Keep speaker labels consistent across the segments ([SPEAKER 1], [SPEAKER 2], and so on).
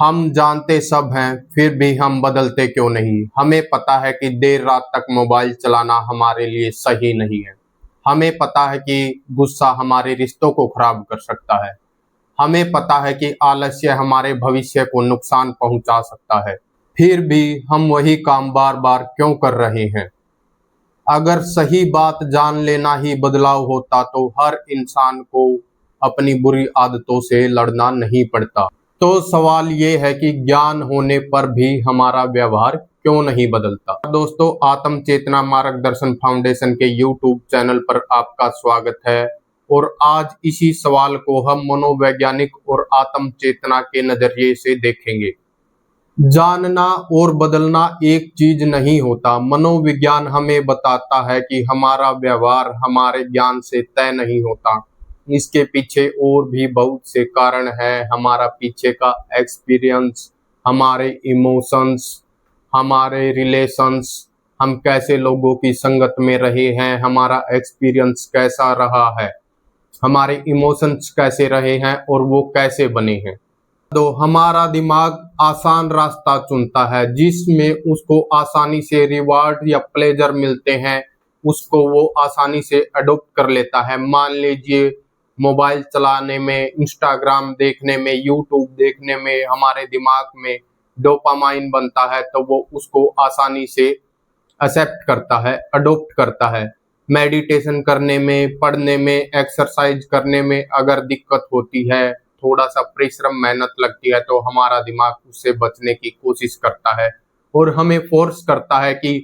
[SPEAKER 1] हम जानते सब हैं, फिर भी हम बदलते क्यों नहीं। हमें पता है कि देर रात तक मोबाइल चलाना हमारे लिए सही नहीं है। हमें पता है कि गुस्सा हमारे रिश्तों को खराब कर सकता है। हमें पता है कि आलस्य हमारे भविष्य को नुकसान पहुंचा सकता है। फिर भी हम वही काम बार बार क्यों कर रहे हैं। अगर सही बात जान लेना ही बदलाव होता तो हर इंसान को अपनी बुरी आदतों से लड़ना नहीं पड़ता। तो सवाल ये है कि ज्ञान होने पर भी हमारा व्यवहार क्यों नहीं बदलता। दोस्तों, आत्म चेतना मार्गदर्शन फाउंडेशन के यूट्यूब चैनल पर आपका स्वागत है और आज इसी सवाल को हम मनोवैज्ञानिक और आत्म चेतना के नजरिए से देखेंगे। जानना और बदलना एक चीज नहीं होता। मनोविज्ञान हमें बताता है कि हमारा व्यवहार हमारे ज्ञान से तय नहीं होता। इसके पीछे और भी बहुत से कारण हैं। हमारा पीछे का एक्सपीरियंस, हमारे इमोशंस, हमारे रिलेशंस, हम कैसे लोगों की संगत में रहे हैं, हमारा एक्सपीरियंस कैसा रहा है, हमारे इमोशंस कैसे रहे हैं और वो कैसे बने हैं। तो हमारा दिमाग आसान रास्ता चुनता है जिसमें उसको आसानी से रिवार्ड या प्लेजर मिलते हैं, उसको वो आसानी से अडॉप्ट कर लेता है। मान लीजिए मोबाइल चलाने में, इंस्टाग्राम देखने में, यूट्यूब देखने में हमारे दिमाग में डोपामाइन बनता है तो वो उसको आसानी से एक्सेप्ट करता है, अडॉप्ट करता है। मेडिटेशन करने में, पढ़ने में, एक्सरसाइज करने में अगर दिक्कत होती है, थोड़ा सा परिश्रम मेहनत लगती है तो हमारा दिमाग उससे बचने की कोशिश करता है और हमें फोर्स करता है कि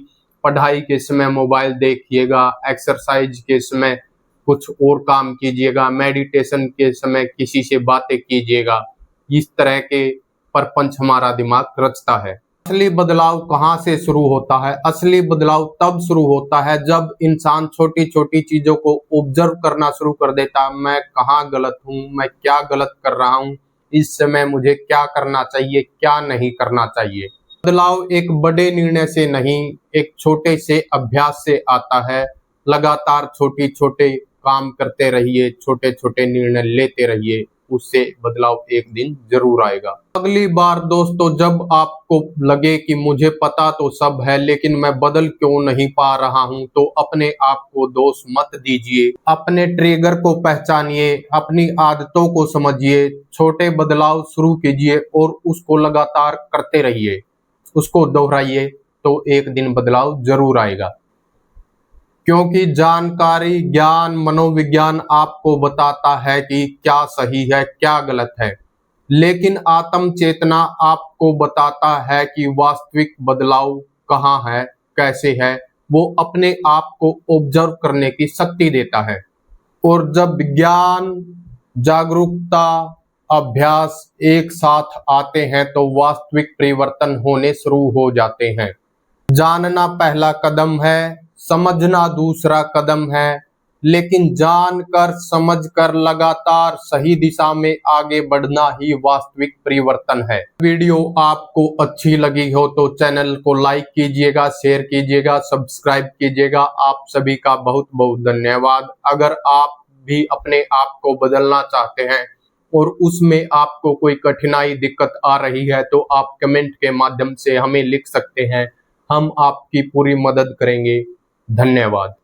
[SPEAKER 1] पढ़ाई के समय मोबाइल देखिएगा, एक्सरसाइज के समय कुछ और काम कीजिएगा, मेडिटेशन के समय किसी से बातें कीजिएगा। इस तरह के परपंच हमारा दिमाग रचता है। असली बदलाव कहाँ से शुरू होता है? असली बदलाव तब शुरू होता है जब इंसान छोटी छोटी चीजों को ऑब्जर्व करना शुरू कर देता है। मैं कहाँ गलत हूँ, मैं क्या गलत कर रहा हूँ, इस समय मुझे क्या करना चाहिए, क्या नहीं करना चाहिए। बदलाव एक बड़े निर्णय से नहीं, एक छोटे से अभ्यास से आता है। लगातार छोटी छोटे काम करते रहिए, छोटे छोटे निर्णय लेते रहिए, उससे बदलाव एक दिन जरूर आएगा। अगली बार दोस्तों जब आपको लगे कि मुझे पता तो सब है लेकिन मैं बदल क्यों नहीं पा रहा हूं, तो अपने आप को दोष मत दीजिए। अपने ट्रिगर को पहचानिए, अपनी आदतों को समझिए, छोटे बदलाव शुरू कीजिए और उसको लगातार करते रहिए, उसको दोहराइए, तो एक दिन बदलाव जरूर आएगा। क्योंकि जानकारी, ज्ञान, मनोविज्ञान आपको बताता है कि क्या सही है, क्या गलत है, लेकिन आत्म चेतना आपको बताता है कि वास्तविक बदलाव कहाँ है, कैसे है। वो अपने आप को ऑब्जर्व करने की शक्ति देता है। और जब ज्ञान, जागरूकता, अभ्यास एक साथ आते हैं तो वास्तविक परिवर्तन होने शुरू हो जाते हैं। जानना पहला कदम है, समझना दूसरा कदम है, लेकिन जानकर समझकर लगातार सही दिशा में आगे बढ़ना ही वास्तविक परिवर्तन है। वीडियो आपको अच्छी लगी हो तो चैनल को लाइक कीजिएगा, शेयर कीजिएगा, सब्सक्राइब कीजिएगा। आप सभी का बहुत बहुत धन्यवाद। अगर आप भी अपने आप को बदलना चाहते हैं और उसमें आपको कोई कठिनाई, दिक्कत आ रही है तो आप कमेंट के माध्यम से हमें लिख सकते हैं, हम आपकी पूरी मदद करेंगे। धन्यवाद।